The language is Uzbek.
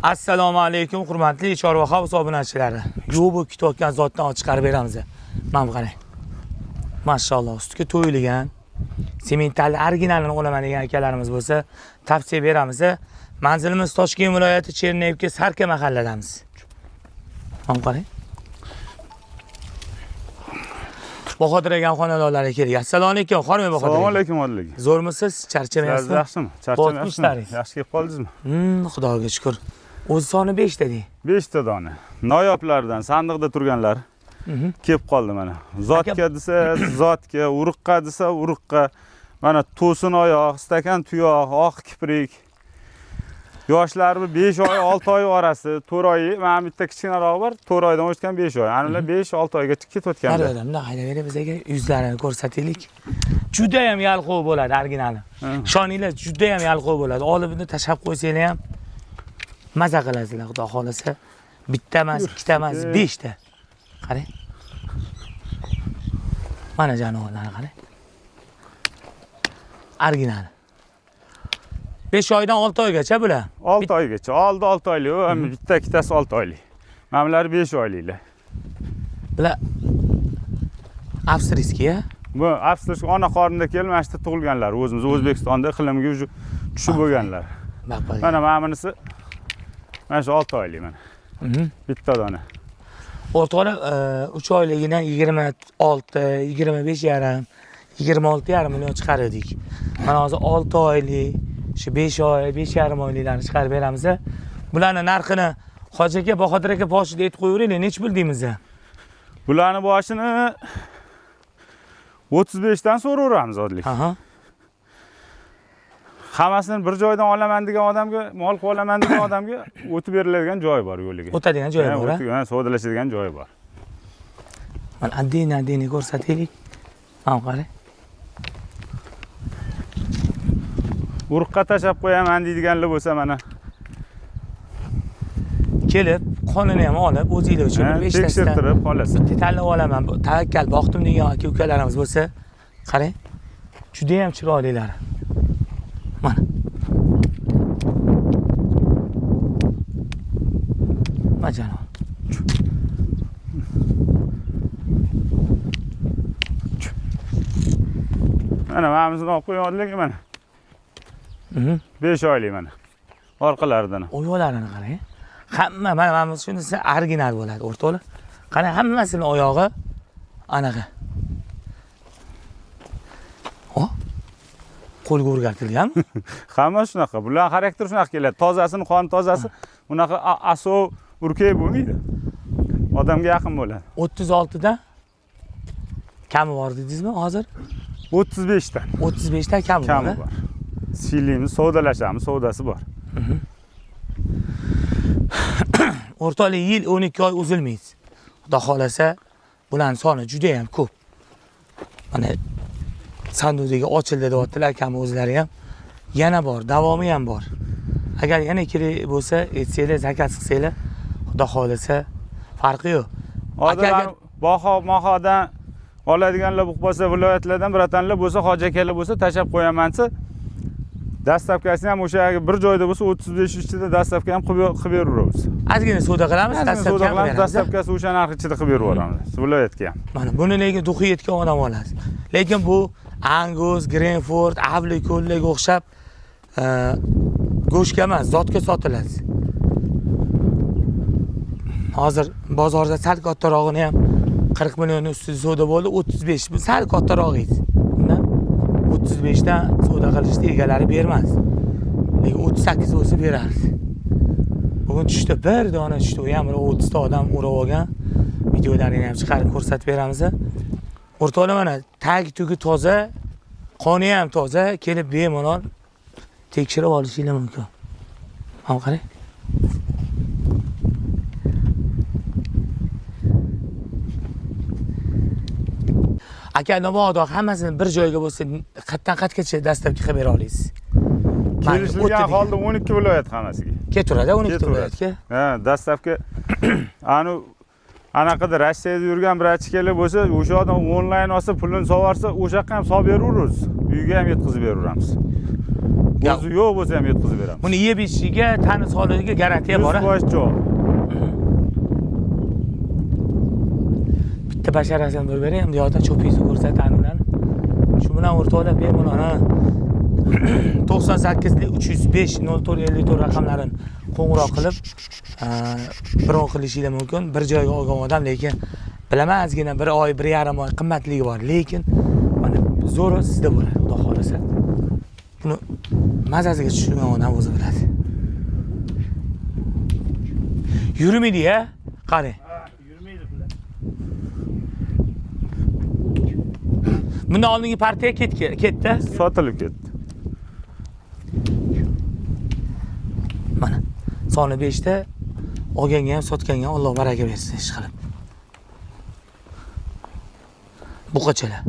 Assalomu alaykum hurmatli Chorva House obunachilari. Yo'q bu kitobdan zotdan chiqarib beramiz. Mana qarang. Mashalloh, ustiga to'yilgan. Sementalli originalini olaman degan akalarimiz bo'lsa, tavsiya beramiz. Manzilimiz Toshkent viloyati Cherneyevka Sarka mahalladamiz. Mana qarang. Bahodir akam xonadonlariga keldik. Assalomu alaykum, xonimi Bahodir. Assalomu alaykum, Odil. Zo'rmisiz? Charchamayapsizmi? Yaxshimi? Charchamayapsizmi? Yaxshi kelib qoldingizmi? Xudoga shukr. O'z soni 5 ta deng. 5 ta dona. Noyoblardan sandiqda turganlar kelib qoldi mana. Zotga desa, zotga, uruqqa desa, uruqqa. Mana to'sin oyoq, stakan tuyoq, oq kiprik. Yoshlari 5 oy, 6 oy orasi, 4 oy, mana bitta kichkinaroq bor, 4 oydan o'tgan 5 oy. Anilar 5-6 oygacha ketib o'tgan. Har odamda haydab bizga yuzlarini ko'rsataylik. Juda ham yalqov bo'ladi originali. Ishoninglar, juda ham yalqov bo'ladi. Olib uni tashab qo'ysanglar ham maza qilasizlar, xudo xolasa. Bitta emas, ikkita emas, 5 ta. Qarang. Mana jonivorlar qarang. Original. 5 oydan 6 oygacha bular. 6 oygacha. Oldi 6 oylik, bitta ikkitasi 6 oylik. Mamlar 5 oyliklar. Bular avstriyskiya. Bu avstriyskiya ona qornida kelmasdi tug'ilganlar, o'zimiz O'zbekistonda iqlimga tushib bo'lganlar. Mana mamnisi mana shu 6 oylik mana. Bitta dona. O'rtoqlar 3 oyligidan 26, 25 yarim, 26 yarim million chiqardik. Mana hozir 6 oylik, shu 5 oy, 5 yarim oyliklarni chiqarib beramiz. Bularning narxini Hoji aka, Bahodir aka boshida aytib qo'yaveraylik, nech bildingiz? Bularning boshini 35 dan so'raveramiz oddiy. Hammasini bir joydan olaman degan odamga, mol qilib olaman degan odamga o'tib beriladigan joy bor yo'liga. O'tadigan joy bor, ha? O'tadigan, savdolashadigan joy bor. Mana addini ko'rsataylik. Mana qarang. Uruqqa tashab qo'yaman deydiganlar bo'lsa mana kelib, qonini ham olib, o'zinglar uchun 5 ta tekshirtirib qolasiz. Bitta tanlab olaman. Tavakkal boqdim degan aka-ukalarimiz bo'lsa, qarang. Juda ham chiroylilar. Mana. Majano. Mana mamamizni olib qo'yganlik mana. 5 oylik mana. Orqalaridan. Oyoqlarini qarang. Hamma mana shunisi original bo'ladi, o'rtoqlar. Qarang, hammasini oyog'i anaqa. Qo'lga o'rgatilgan. Hamma shunaqa. Bular xarakter shunaqa keladi. Tozasini, qon tozasi bunaqa asov urkay bo'lmaydi. Odamga yaqin bo'ladi. 36 dan kami bor dedingizmi hozir? 35 dan. 35 dan kami bor. Silimiz, savdolashamiz, savdasi bor. O'rtoqlar yil 12 oy uzilmaydi. Xudo xolasa, bularning soni juda ham ko'p. Mana sanduqdagi ochildi deyaptilar akam o'zlari ham. Yana bor, davomi ham bor. Agar yana kerak bo'lsa, aytsanglar, zakat qilsanglar, xudo xolasa farqi yo'q. Odamlar baho-mahodan oladiganlar bo'lib qolsa, viloyatlardan biratanlar bo'lsa, hoji akalar bo'lsa, tashab qo'yamansa, dastavkasini ham o'sha bir joyda bo'lsa 35 ichida dastavka ham qilib beraveramiz. Ozgina savdo qilamiz, dastavka ham qilamiz. Dastavkasi o'sha narx ichida qilib beraveramiz. Viloyatga ham. Mana buni lekin duxi yetgan odam olasiz. Lekin bu Angus, Grenford, Avli ko'llarga o'xshab go'shtga emas, zotga sotiladi. Hozir bozorda sal kattarog'ini ham 40 million ustida savdo bo'ldi, 35 bu sal kattarog'i edi. Bundan 35 dan savdo qilishni egalari bermas. Lekin 38 bo'lsa berardi. Bugun tushda bir dona tushdi, u ham 30 ta odam o'rab olgan. Videolarini ham chiqarib ko'rsatib beramiz. O'rtoqlar mana tag-tugi toza, qoni ham toza, kelib bemalol tekshirib olishingiz mumkin. Mana qarang. Aka, mabodo hammasini bir joyga bo'lsa, qatdan qatgacha dastavka qilib bera olasiz. Kelishilgan holda 12 viloyat hammasiga. Keturadi 12 viloyatga. Ha, dastavka anaqada Rossiyada yurgan bir achikalar bo'lsa, o'sha odam onlayn olsa, pulini sovarsa, o'sha yoqqa ham solib beraveramiz. Uyga ham yetkazib beraveramiz. O'zi yo'q bo'lsa ham yetkazib beramiz. Buni yeb ichishiga, tani sog'ligiga garantiya bor. 100% javob. Bitta basharasini bir beray, endi yoqda cho'pingizni ko'rsatadi ularni. Shu bilan o'rtoqlab bemalol 98 305 0454 raqamlarini qo'ng'iroq qilib birov qilishingiz mumkin. Bir joyga olgan odam, lekin bilaman ozgina bir oy, 1,5 oy qimmatligi bor, lekin mana zo'ri sizda bo'ladi, xudo xolasa. Buni mazasiga tushirgan odam o'zi biladi. Yurmaydi-ya, qarang. Yurmaydi bular. Bundan oldingi partiya ketdi. Sotilib ketdi. Mana soni 5 ta, olganga ham sotganga Alloh baraka bersin ish qilib. Bu qachalar.